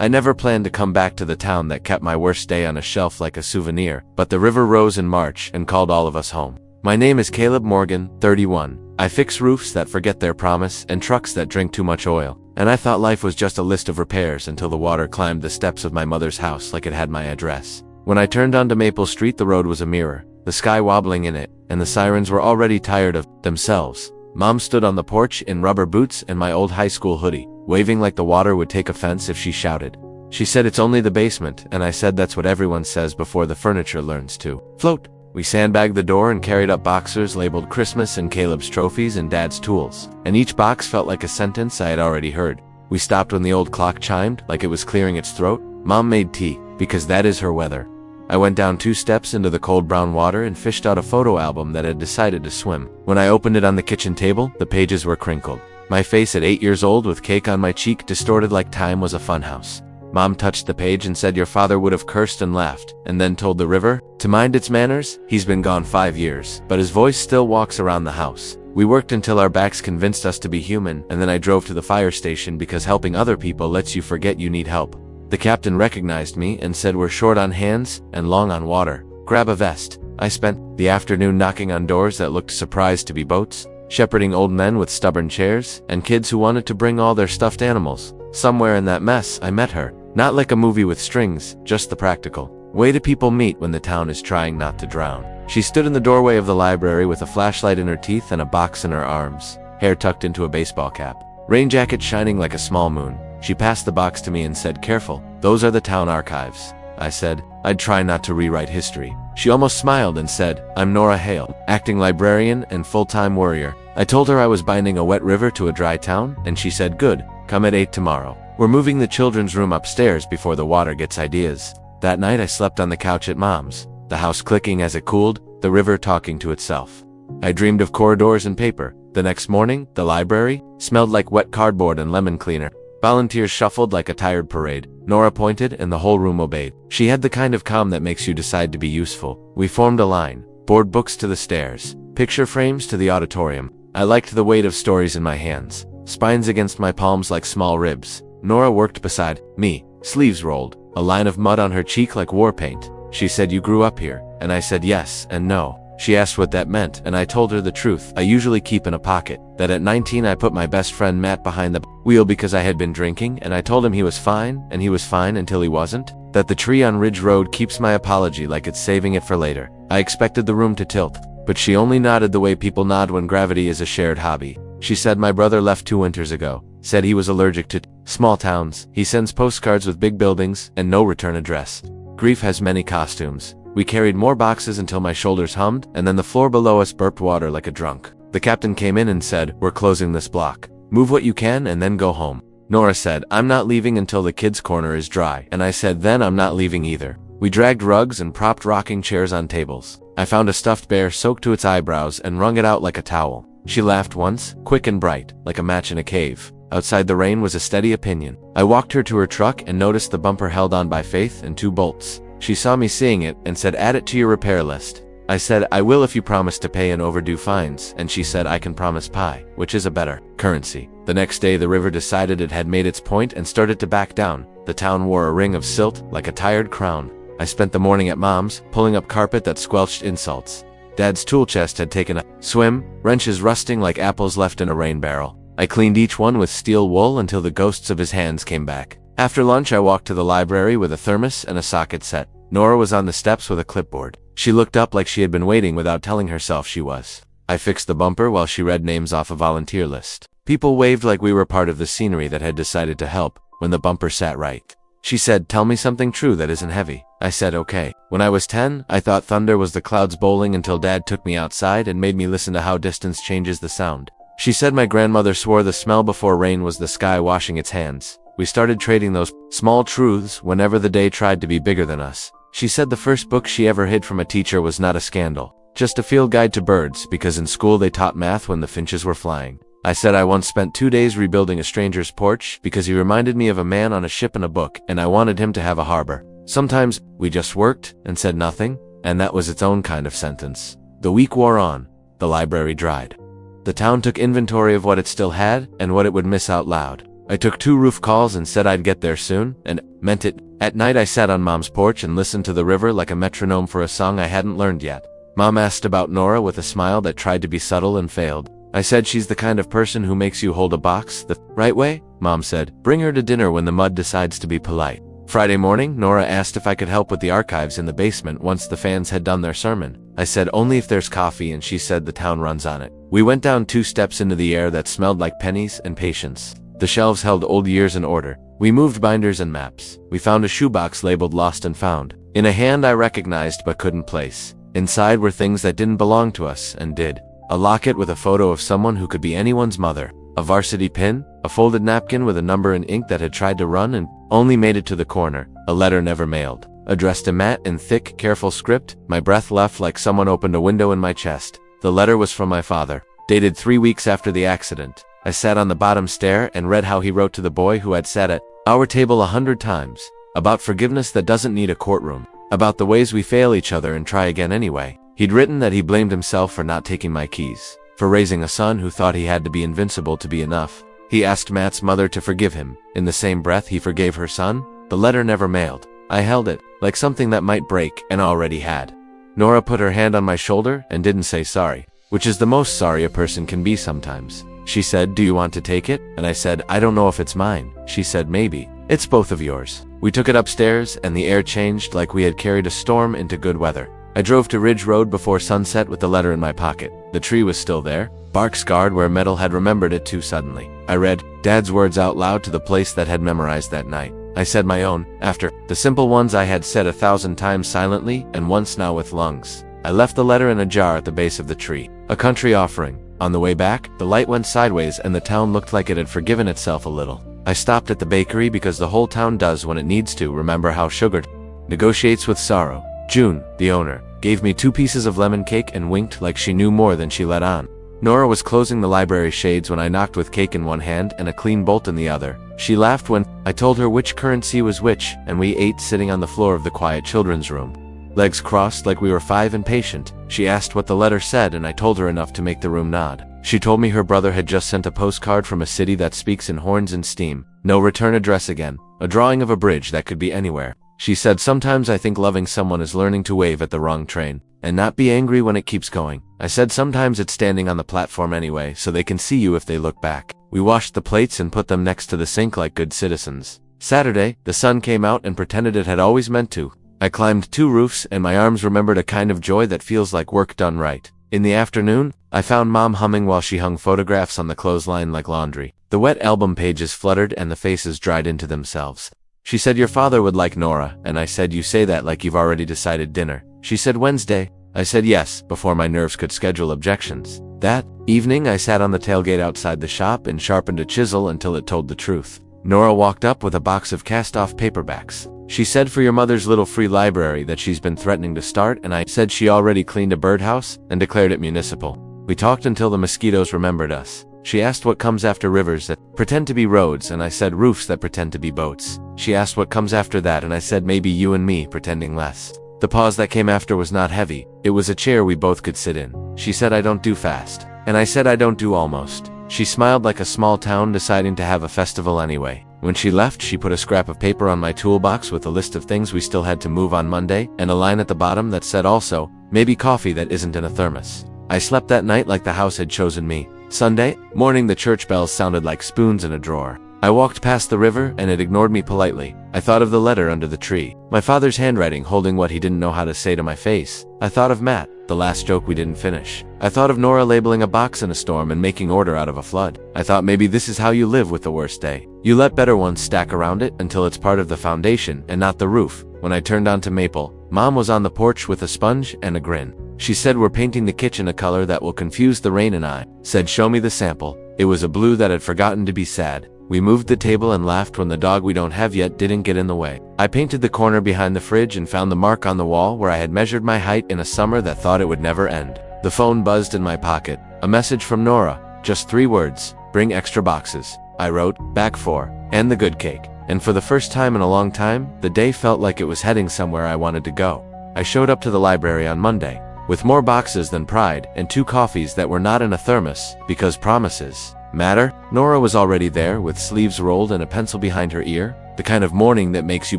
I never planned to come back to the town that kept my worst day on a shelf like a souvenir, but the river rose in March and called all of us home. My name is Caleb Morgan, 31. I fix roofs that forget their promise and trucks that drink too much oil. And I thought life was just a list of repairs until the water climbed the steps of my mother's house like it had my address. When I turned onto Maple Street, the road was a mirror, the sky wobbling in it, and the sirens were already tired of themselves. Mom stood on the porch in rubber boots and my old high school hoodie, waving like the water would take offense if she shouted. She said it's only the basement, and I said that's what everyone says before the furniture learns to float. We sandbagged the door and carried up boxers labeled Christmas and Caleb's trophies and Dad's tools, and each box felt like a sentence I had already heard. We stopped when the old clock chimed, like it was clearing its throat. Mom made tea, because that is her weather. I went down 2 steps into the cold brown water and fished out a photo album that had decided to swim. When I opened it on the kitchen table, the pages were crinkled. My face at 8 years old with cake on my cheek distorted like time was a funhouse. Mom touched the page and said your father would have cursed and laughed, and then told the river to mind its manners. He's been gone 5 years, but his voice still walks around the house. We worked until our backs convinced us to be human, and then I drove to the fire station because helping other people lets you forget you need help. The captain recognized me and said we're short on hands and long on water. Grab a vest. I spent the afternoon knocking on doors that looked surprised to be boats, shepherding old men with stubborn chairs, and kids who wanted to bring all their stuffed animals. Somewhere in that mess, I met her. Not like a movie with strings, just the practical way do people meet when the town is trying not to drown. She stood in the doorway of the library with a flashlight in her teeth and a box in her arms, hair tucked into a baseball cap, rain jacket shining like a small moon. She passed the box to me and said, "Careful, those are the town archives." I said, "I'd try not to rewrite history." She almost smiled and said, "I'm Nora Hale, acting librarian and full-time worrier." I told her I was binding a wet river to a dry town, and she said, "Good, come at 8 tomorrow. We're moving the children's room upstairs before the water gets ideas." That night I slept on the couch at Mom's, the house clicking as it cooled, the river talking to itself. I dreamed of corridors and paper. The next morning, the library smelled like wet cardboard and lemon cleaner. Volunteers shuffled like a tired parade. Nora pointed and the whole room obeyed. She had the kind of calm that makes you decide to be useful. We formed a line, board books to the stairs, picture frames to the auditorium. I liked the weight of stories in my hands, spines against my palms like small ribs. Nora worked beside me, sleeves rolled, a line of mud on her cheek like war paint. She said, "You grew up here," and I said yes and no. She asked what that meant, and I told her the truth I usually keep in a pocket, that at 19 I put my best friend Matt behind the wheel because I had been drinking, and I told him he was fine, and he was fine until he wasn't. That the tree on Ridge Road keeps my apology like it's saving it for later. I expected the room to tilt, but she only nodded the way people nod when gravity is a shared hobby. She said my brother left 2 winters ago, said he was allergic to small towns. He sends postcards with big buildings and no return address. Grief has many costumes. We carried more boxes until my shoulders hummed, and then the floor below us burped water like a drunk. The captain came in and said, "We're closing this block. Move what you can and then go home." Nora said, "I'm not leaving until the kids' corner is dry," and I said, "Then I'm not leaving either." We dragged rugs and propped rocking chairs on tables. I found a stuffed bear soaked to its eyebrows and wrung it out like a towel. She laughed once, quick and bright, like a match in a cave. Outside the rain was a steady opinion. I walked her to her truck and noticed the bumper held on by faith and 2 bolts. She saw me seeing it and said, "Add it to your repair list." I said, "I will if you promise to pay in overdue fines," and she said, "I can promise pie," which is a better currency. The next day the river decided it had made its point and started to back down. The town wore a ring of silt like a tired crown. I spent the morning at Mom's, pulling up carpet that squelched insults. Dad's tool chest had taken a swim, wrenches rusting like apples left in a rain barrel. I cleaned each one with steel wool until the ghosts of his hands came back. After lunch I walked to the library with a thermos and a socket set. Nora was on the steps with a clipboard. She looked up like she had been waiting without telling herself she was. I fixed the bumper while she read names off a volunteer list. People waved like we were part of the scenery that had decided to help when the bumper sat right. She said, "Tell me something true that isn't heavy." I said, "Okay." When I was 10, I thought thunder was the clouds bowling until Dad took me outside and made me listen to how distance changes the sound. She said my grandmother swore the smell before rain was the sky washing its hands. We started trading those small truths whenever the day tried to be bigger than us. She said the first book she ever hid from a teacher was not a scandal, just a field guide to birds, because in school they taught math when the finches were flying. I said I once spent 2 days rebuilding a stranger's porch because he reminded me of a man on a ship in a book, and I wanted him to have a harbor. Sometimes we just worked and said nothing, and that was its own kind of sentence. The week wore on. The library dried. The town took inventory of what it still had and what it would miss out loud. I took 2 roof calls and said I'd get there soon, and meant it. At night I sat on Mom's porch and listened to the river like a metronome for a song I hadn't learned yet. Mom asked about Nora with a smile that tried to be subtle and failed. I said she's the kind of person who makes you hold a box the right way. Mom said, bring her to dinner when the mud decides to be polite. Friday morning, Nora asked if I could help with the archives in the basement once the fans had done their sermon. I said only if there's coffee, and she said the town runs on it. We went down 2 steps into the air that smelled like pennies and patience. The shelves held old years in order. We moved binders and maps. We found a shoebox labeled Lost and Found. In a hand I recognized but couldn't place. Inside were things that didn't belong to us and did. A locket with a photo of someone who could be anyone's mother. A varsity pin. A folded napkin with a number in ink that had tried to run and only made it to the corner. A letter never mailed. Addressed to Matt in thick, careful script. My breath left like someone opened a window in my chest. The letter was from my father. Dated 3 weeks after the accident. I sat on the bottom stair and read how he wrote to the boy who had sat at our table 100 times. About forgiveness that doesn't need a courtroom. About the ways we fail each other and try again anyway. He'd written that he blamed himself for not taking my keys. For raising a son who thought he had to be invincible to be enough. He asked Matt's mother to forgive him. In the same breath he forgave her son. The letter never mailed. I held it, like something that might break, and already had. Nora put her hand on my shoulder and didn't say sorry, which is the most sorry a person can be sometimes. She said, do you want to take it? And I said, I don't know if it's mine. She said, maybe. It's both of yours. We took it upstairs, and the air changed like we had carried a storm into good weather. I drove to Ridge Road before sunset with the letter in my pocket. The tree was still there, bark scarred where metal had remembered it too suddenly. I read Dad's words out loud to the place that had memorized that night. I said my own, after the simple ones I had said 1,000 times silently and once now with lungs. I left the letter in a jar at the base of the tree. A country offering. On the way back, the light went sideways and the town looked like it had forgiven itself a little. I stopped at the bakery because the whole town does when it needs to remember how sugar negotiates with sorrow. June, the owner, gave me 2 pieces of lemon cake and winked like she knew more than she let on. Nora was closing the library shades when I knocked with cake in one hand and a clean bolt in the other. She laughed when I told her which currency was which, and we ate sitting on the floor of the quiet children's room. Legs crossed like we were 5 and patient. She asked what the letter said and I told her enough to make the room nod. She told me her brother had just sent a postcard from a city that speaks in horns and steam. No return address again. A drawing of a bridge that could be anywhere. She said, sometimes I think loving someone is learning to wave at the wrong train and not be angry when it keeps going. I said sometimes it's standing on the platform anyway so they can see you if they look back. We washed the plates and put them next to the sink like good citizens. Saturday, the sun came out and pretended it had always meant to. I climbed 2 roofs and my arms remembered a kind of joy that feels like work done right. In the afternoon, I found Mom humming while she hung photographs on the clothesline like laundry. The wet album pages fluttered and the faces dried into themselves. She said your father would like Nora, and I said you say that like you've already decided dinner. She said Wednesday. I said yes, before my nerves could schedule objections. That evening I sat on the tailgate outside the shop and sharpened a chisel until it told the truth. Nora walked up with a box of cast-off paperbacks. She said for your mother's little free library that she's been threatening to start, and I said she already cleaned a birdhouse and declared it municipal. We talked until the mosquitoes remembered us. She asked what comes after rivers that pretend to be roads, and I said roofs that pretend to be boats. She asked what comes after that, and I said maybe you and me pretending less. The pause that came after was not heavy. It was a chair we both could sit in. She said I don't do fast. And I said I don't do almost. She smiled like a small town deciding to have a festival anyway. When she left, she put a scrap of paper on my toolbox with a list of things we still had to move on Monday, and a line at the bottom that said also, maybe coffee that isn't in a thermos. I slept that night like the house had chosen me. Sunday morning the church bells sounded like spoons in a drawer. I walked past the river and it ignored me politely. I thought of the letter under the tree. My father's handwriting holding what he didn't know how to say to my face. I thought of Matt, the last joke we didn't finish. I thought of Nora labeling a box in a storm and making order out of a flood. I thought maybe this is how you live with the worst day. You let better ones stack around it until it's part of the foundation and not the roof. When I turned onto Maple, Mom was on the porch with a sponge and a grin. She said we're painting the kitchen a color that will confuse the rain, and I said show me the sample. It was a blue that had forgotten to be sad. We moved the table and laughed when the dog we don't have yet didn't get in the way. I painted the corner behind the fridge and found the mark on the wall where I had measured my height in a summer that thought it would never end. The phone buzzed in my pocket. A message from Nora. Just 3 words. Bring extra boxes. I wrote, back 4. And the good cake. And for the first time in a long time, the day felt like it was heading somewhere I wanted to go. I showed up to the library on Monday with more boxes than pride and 2 coffees that were not in a thermos, because promises matter? Nora was already there, with sleeves rolled and a pencil behind her ear, the kind of morning that makes you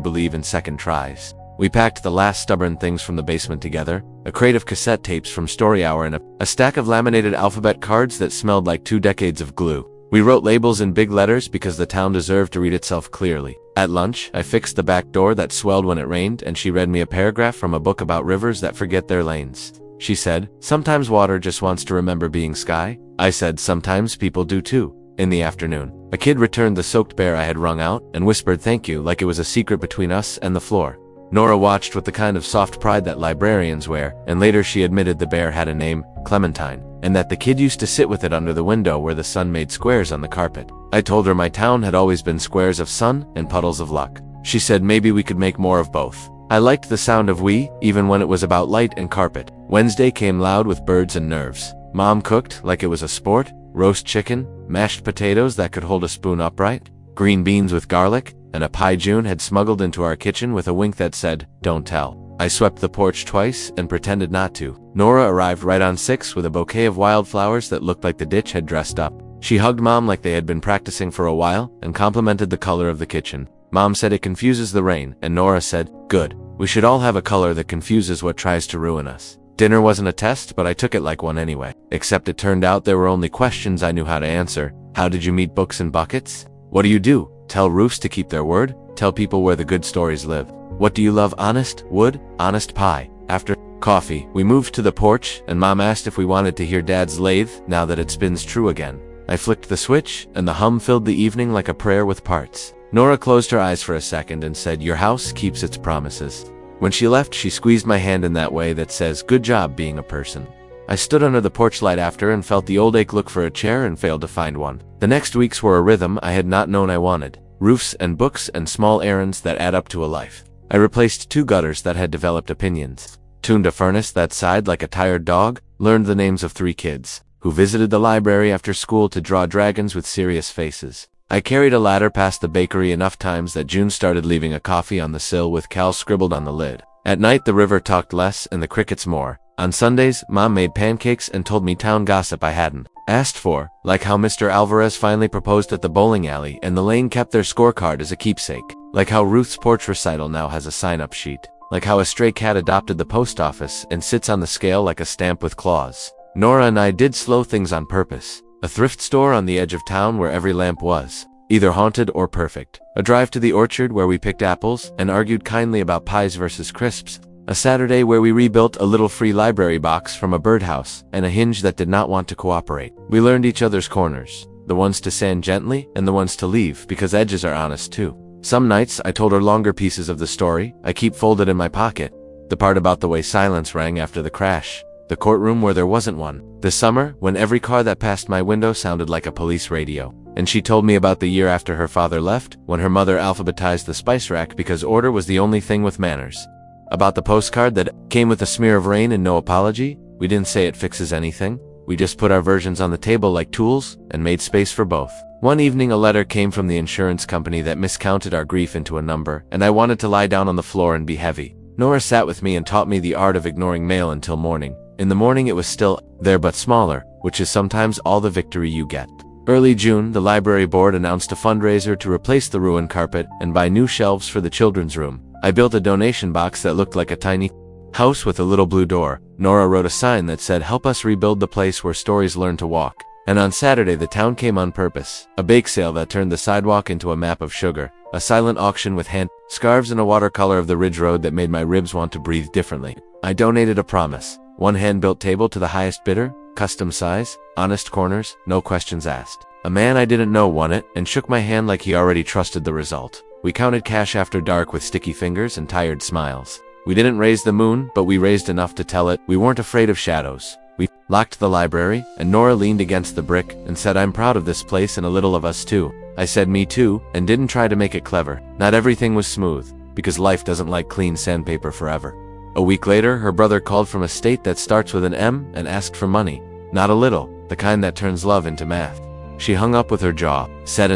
believe in second tries. We packed the last stubborn things from the basement together, a crate of cassette tapes from Story Hour and a stack of laminated alphabet cards that smelled like 2 decades of glue. We wrote labels in big letters because the town deserved to read itself clearly. At lunch, I fixed the back door that swelled when it rained, and she read me a paragraph from a book about rivers that forget their lanes. She said, "Sometimes water just wants to remember being sky." I said, "Sometimes people do too." In the afternoon, a kid returned the soaked bear I had wrung out and whispered thank you like it was a secret between us and the floor. Nora watched with the kind of soft pride that librarians wear, and later she admitted the bear had a name, Clementine, and that the kid used to sit with it under the window where the sun made squares on the carpet. I told her my town had always been squares of sun and puddles of luck. She said maybe we could make more of both. I liked the sound of we, even when it was about light and carpet. Wednesday came loud with birds and nerves. Mom cooked like it was a sport, roast chicken, mashed potatoes that could hold a spoon upright, green beans with garlic, and a pie June had smuggled into our kitchen with a wink that said, "Don't tell." I swept the porch twice and pretended not to. Nora arrived right on 6 with a bouquet of wildflowers that looked like the ditch had dressed up. She hugged Mom like they had been practicing for a while and complimented the color of the kitchen. Mom said it confuses the rain, and Nora said, "Good. We should all have a color that confuses what tries to ruin us." Dinner wasn't a test, but I took it like one anyway. Except it turned out there were only questions I knew how to answer. How did you meet books and buckets? What do you do? Tell roofs to keep their word? Tell people where the good stories live. What do you love? Honest wood? Honest pie? After coffee, we moved to the porch, and Mom asked if we wanted to hear Dad's lathe now that it spins true again. I flicked the switch, and the hum filled the evening like a prayer with parts. Nora closed her eyes for a second and said, "Your house keeps its promises." When she left, she squeezed my hand in that way that says, "Good job being a person." I stood under the porch light after and felt the old ache look for a chair and failed to find one. The next weeks were a rhythm I had not known I wanted. Roofs and books and small errands that add up to a life. I replaced 2 gutters that had developed opinions, tuned a furnace that sighed like a tired dog, learned the names of 3 kids, who visited the library after school to draw dragons with serious faces. I carried a ladder past the bakery enough times that June started leaving a coffee on the sill with Cal scribbled on the lid. At night the river talked less and the crickets more. On Sundays, Mom made pancakes and told me town gossip I hadn't asked for, like how Mr. Alvarez finally proposed at the bowling alley and the lane kept their scorecard as a keepsake, like how Ruth's porch recital now has a sign-up sheet, like how a stray cat adopted the post office and sits on the scale like a stamp with claws. Nora and I did slow things on purpose. A thrift store on the edge of town where every lamp was either haunted or perfect. A drive to the orchard where we picked apples and argued kindly about pies versus crisps. A Saturday where we rebuilt a little free library box from a birdhouse and a hinge that did not want to cooperate. We learned each other's corners, the ones to sand gently and the ones to leave, because edges are honest too. Some nights I told her longer pieces of the story I keep folded in my pocket. The part about the way silence rang after the crash. The courtroom where there wasn't one. The summer when every car that passed my window sounded like a police radio. And she told me about the year after her father left, when her mother alphabetized the spice rack because order was the only thing with manners. About the postcard that came with a smear of rain and no apology. We didn't say it fixes anything. We just put our versions on the table like tools and made space for both. One evening a letter came from the insurance company that miscounted our grief into a number, and I wanted to lie down on the floor and be heavy. Nora sat with me and taught me the art of ignoring mail until morning. In the morning it was still there but smaller, which is sometimes all the victory you get. Early June, the library board announced a fundraiser to replace the ruined carpet and buy new shelves for the children's room. I built a donation box that looked like a tiny house with a little blue door. Nora wrote a sign that said, "Help us rebuild the place where stories learn to walk." And on Saturday the town came on purpose. A bake sale that turned the sidewalk into a map of sugar. A silent auction with hand scarves and a watercolor of the ridge road that made my ribs want to breathe differently. I donated a promise. 1 hand-built table to the highest bidder, custom size, honest corners, no questions asked. A man I didn't know won it and shook my hand like he already trusted the result. We counted cash after dark with sticky fingers and tired smiles. We didn't raise the moon, but we raised enough to tell it we weren't afraid of shadows. We locked the library, and Nora leaned against the brick and said, "I'm proud of this place and a little of us too." I said, "Me too," and didn't try to make it clever. Not everything was smooth, because life doesn't like clean sandpaper forever. A week later, her brother called from a state that starts with an M and asked for money. Not a little, the kind that turns love into math. She hung up with her jaw, said,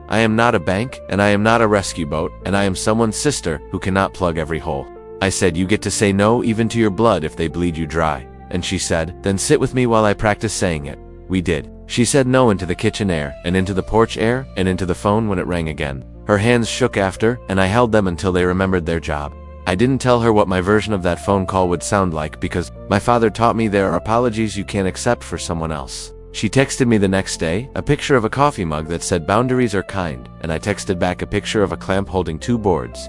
"I am not a bank, and I am not a rescue boat, and I am someone's sister who cannot plug every hole." I said, "You get to say no even to your blood if they bleed you dry." And she said, "Then sit with me while I practice saying it." We did. She said no into the kitchen air, and into the porch air, and into the phone when it rang again. Her hands shook after, and I held them until they remembered their job. I didn't tell her what my version of that phone call would sound like because my father taught me there are apologies you can't accept for someone else. She texted me the next day, a picture of a coffee mug that said boundaries are kind, and I texted back a picture of a clamp holding 2 boards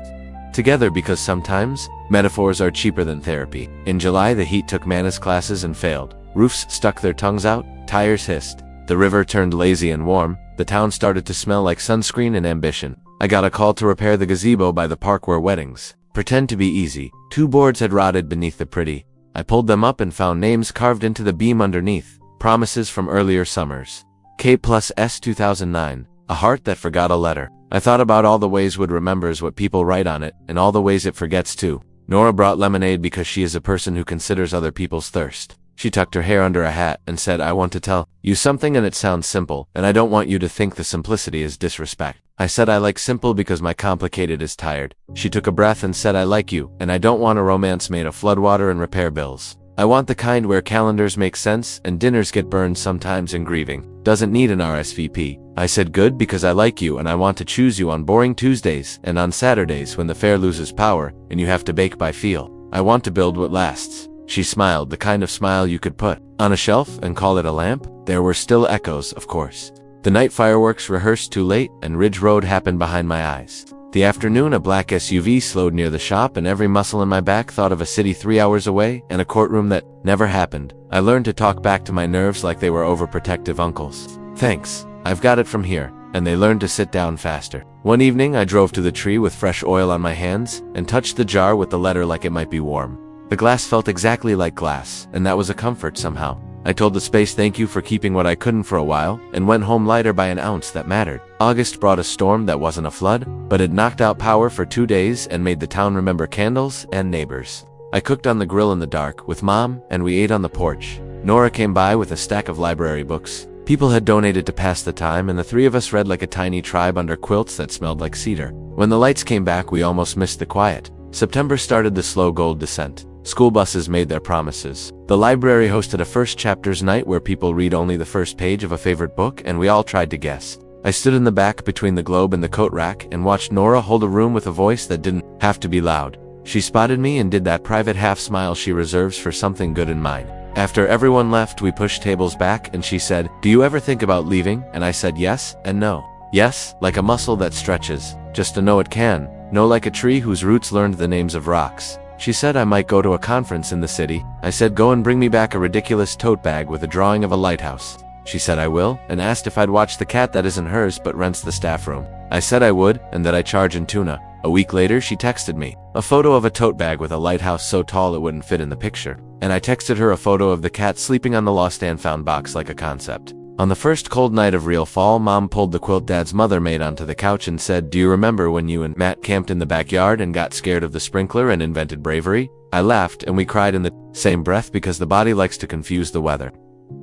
together because sometimes metaphors are cheaper than therapy. In July, the heat took Mana's classes and failed. Roofs stuck their tongues out, tires hissed. The river turned lazy and warm. The town started to smell like sunscreen and ambition. I got a call to repair the gazebo by the park where weddings pretend to be easy. 2 boards had rotted beneath the pretty. I pulled them up and found names carved into the beam underneath. Promises from earlier summers. K+S 2009. A heart that forgot a letter. I thought about all the ways Wood remembers what people write on it, and all the ways it forgets too. Nora brought lemonade because she is a person who considers other people's thirst. She tucked her hair under a hat and said, I want to tell you something and it sounds simple, and I don't want you to think the simplicity is disrespect. I said I like simple because my complicated is tired. She took a breath and said I like you, and I don't want a romance made of floodwater and repair bills. I want the kind where calendars make sense and dinners get burned sometimes and grieving doesn't need an RSVP. I said good because I like you and I want to choose you on boring Tuesdays and on Saturdays when the fair loses power and you have to bake by feel. I want to build what lasts. She smiled, the kind of smile you could put on a shelf and call it a lamp. There were still echoes, of course. The night fireworks rehearsed too late and Ridge Road happened behind my eyes. The afternoon, a black SUV slowed near the shop and every muscle in my back thought of a city 3 hours away and a courtroom that never happened. I learned to talk back to my nerves like they were overprotective uncles. Thanks, I've got it from here. And they learned to sit down faster. One evening, I drove to the tree with fresh oil on my hands and touched the jar with the letter like it might be warm. The glass felt exactly like glass, and that was a comfort somehow. I told the space thank you for keeping what I couldn't for a while, and went home lighter by an ounce that mattered. August brought a storm that wasn't a flood, but it knocked out power for 2 days and made the town remember candles and neighbors. I cooked on the grill in the dark with Mom, and we ate on the porch. Nora came by with a stack of library books. People had donated to pass the time, and the 3 of us read like a tiny tribe under quilts that smelled like cedar. When the lights came back, we almost missed the quiet. September started the slow gold descent. School buses made their promises. The library hosted a first chapters night where people read only the first page of a favorite book, and we all tried to guess. I stood in the back between the globe and the coat rack and watched Nora hold a room with a voice that didn't have to be loud. She spotted me and did that private half smile she reserves for something good in mind. After everyone left, we pushed tables back and she said, "Do you ever think about leaving?" And I said yes and no. Yes, like a muscle that stretches, just to know it can. No, like a tree whose roots learned the names of rocks. She said I might go to a conference in the city. I said go and bring me back a ridiculous tote bag with a drawing of a lighthouse. She said I will, and asked if I'd watch the cat that isn't hers but rents the staff room. I said I would, and that I charge in tuna. A week later, she texted me a photo of a tote bag with a lighthouse so tall it wouldn't fit in the picture. And I texted her a photo of the cat sleeping on the lost and found box like a concept. On the first cold night of real fall, Mom pulled the quilt Dad's mother made onto the couch and said, "Do you remember when you and Matt camped in the backyard and got scared of the sprinkler and invented bravery?" I laughed and we cried in the same breath because the body likes to confuse the weather.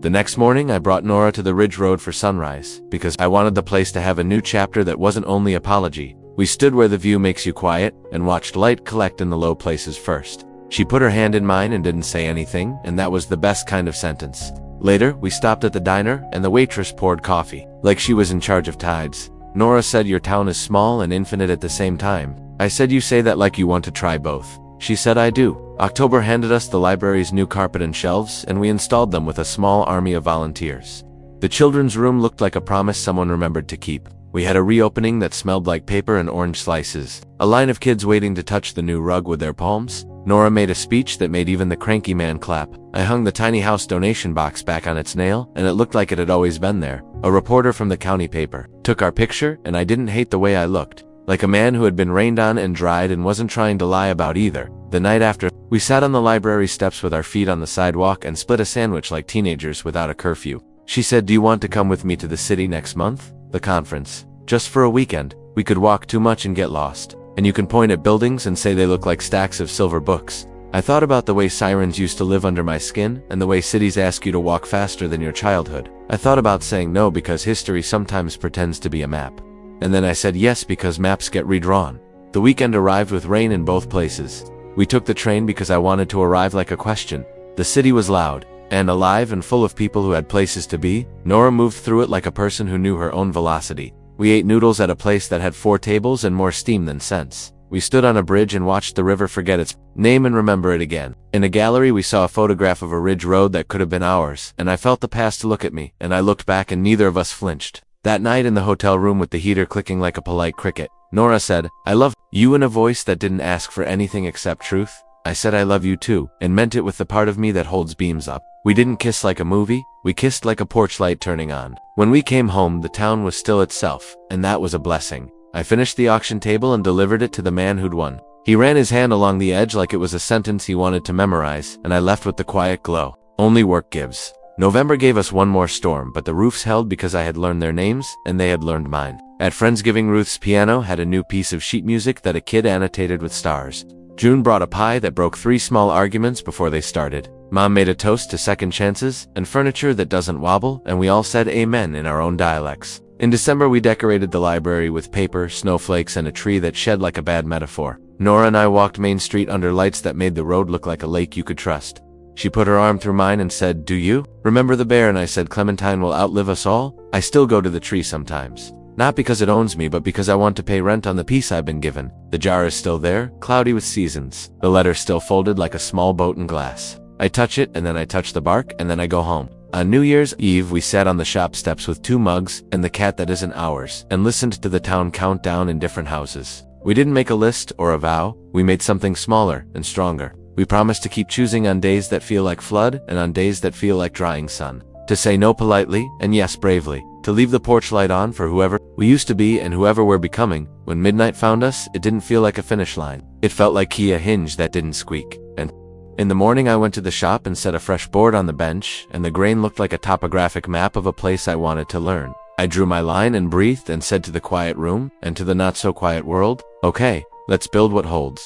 The next morning, I brought Nora to the Ridge Road for sunrise because I wanted the place to have a new chapter that wasn't only apology. We stood where the view makes you quiet and watched light collect in the low places first. She put her hand in mine and didn't say anything, and that was the best kind of sentence. Later, we stopped at the diner, and the waitress poured coffee, like she was in charge of tides. Nora said, "Your town is small and infinite at the same time." I said, "You say that like you want to try both." She said, "I do." October handed us the library's new carpet and shelves, and we installed them with a small army of volunteers. The children's room looked like a promise someone remembered to keep. We had a reopening that smelled like paper and orange slices. A line of kids waiting to touch the new rug with their palms. Nora made a speech that made even the cranky man clap. I hung the tiny house donation box back on its nail, and it looked like it had always been there. A reporter from the county paper took our picture, and I didn't hate the way I looked. Like a man who had been rained on and dried and wasn't trying to lie about either. The night after, we sat on the library steps with our feet on the sidewalk and split a sandwich like teenagers without a curfew. She said, "Do you want to come with me to the city next month? The conference. Just for a weekend. We could walk too much and get lost. And you can point at buildings and say they look like stacks of silver books." I thought about the way sirens used to live under my skin and the way cities ask you to walk faster than your childhood. I thought about saying no because history sometimes pretends to be a map. And then I said yes because maps get redrawn. The weekend arrived with rain in both places. We took the train because I wanted to arrive like a question. The city was loud. and alive and full of people who had places to be. Nora moved through it like a person who knew her own velocity. We ate noodles at a place that had 4 tables and more steam than sense. We stood on a bridge and watched the river forget its name and remember it again. In a gallery we saw a photograph of a ridge road that could have been ours, and I felt the past look at me, and I looked back and neither of us flinched. That night in the hotel room with the heater clicking like a polite cricket, Nora said, "I love you," in a voice that didn't ask for anything except truth. I said I love you too, and meant it with the part of me that holds beams up. We didn't kiss like a movie, we kissed like a porch light turning on. When we came home, the town was still itself, and that was a blessing. I finished the auction table and delivered it to the man who'd won. He ran his hand along the edge like it was a sentence he wanted to memorize, and I left with the quiet glow. Only work gives. November gave us one more storm, but the roofs held because I had learned their names, and they had learned mine. At Friendsgiving, Ruth's piano had a new piece of sheet music that a kid annotated with stars. June brought a pie that broke 3 small arguments before they started. Mom made a toast to second chances and furniture that doesn't wobble, and we all said amen in our own dialects. In December, we decorated the library with paper, snowflakes, and a tree that shed like a bad metaphor. Nora and I walked Main Street under lights that made the road look like a lake you could trust. She put her arm through mine and said, "Do you remember the bear?" And I said, "Clementine will outlive us all." I still go to the tree sometimes. Not because it owns me, but because I want to pay rent on the piece I've been given. The jar is still there, cloudy with seasons. The letter still folded like a small boat in glass. I touch it, and then I touch the bark, and then I go home. On New Year's Eve, we sat on the shop steps with 2 mugs and the cat that isn't ours, and listened to the town count down in different houses. We didn't make a list or a vow. We made something smaller and stronger. We promised to keep choosing on days that feel like flood and on days that feel like drying sun. To say no politely and yes bravely. To leave the porch light on for whoever we used to be and whoever we're becoming. When midnight found us, it didn't feel like a finish line. It felt like a hinge that didn't squeak. And in the morning I went to the shop and set a fresh board on the bench, and the grain looked like a topographic map of a place I wanted to learn. I drew my line and breathed and said to the quiet room and to the not so quiet world, "Okay, let's build what holds."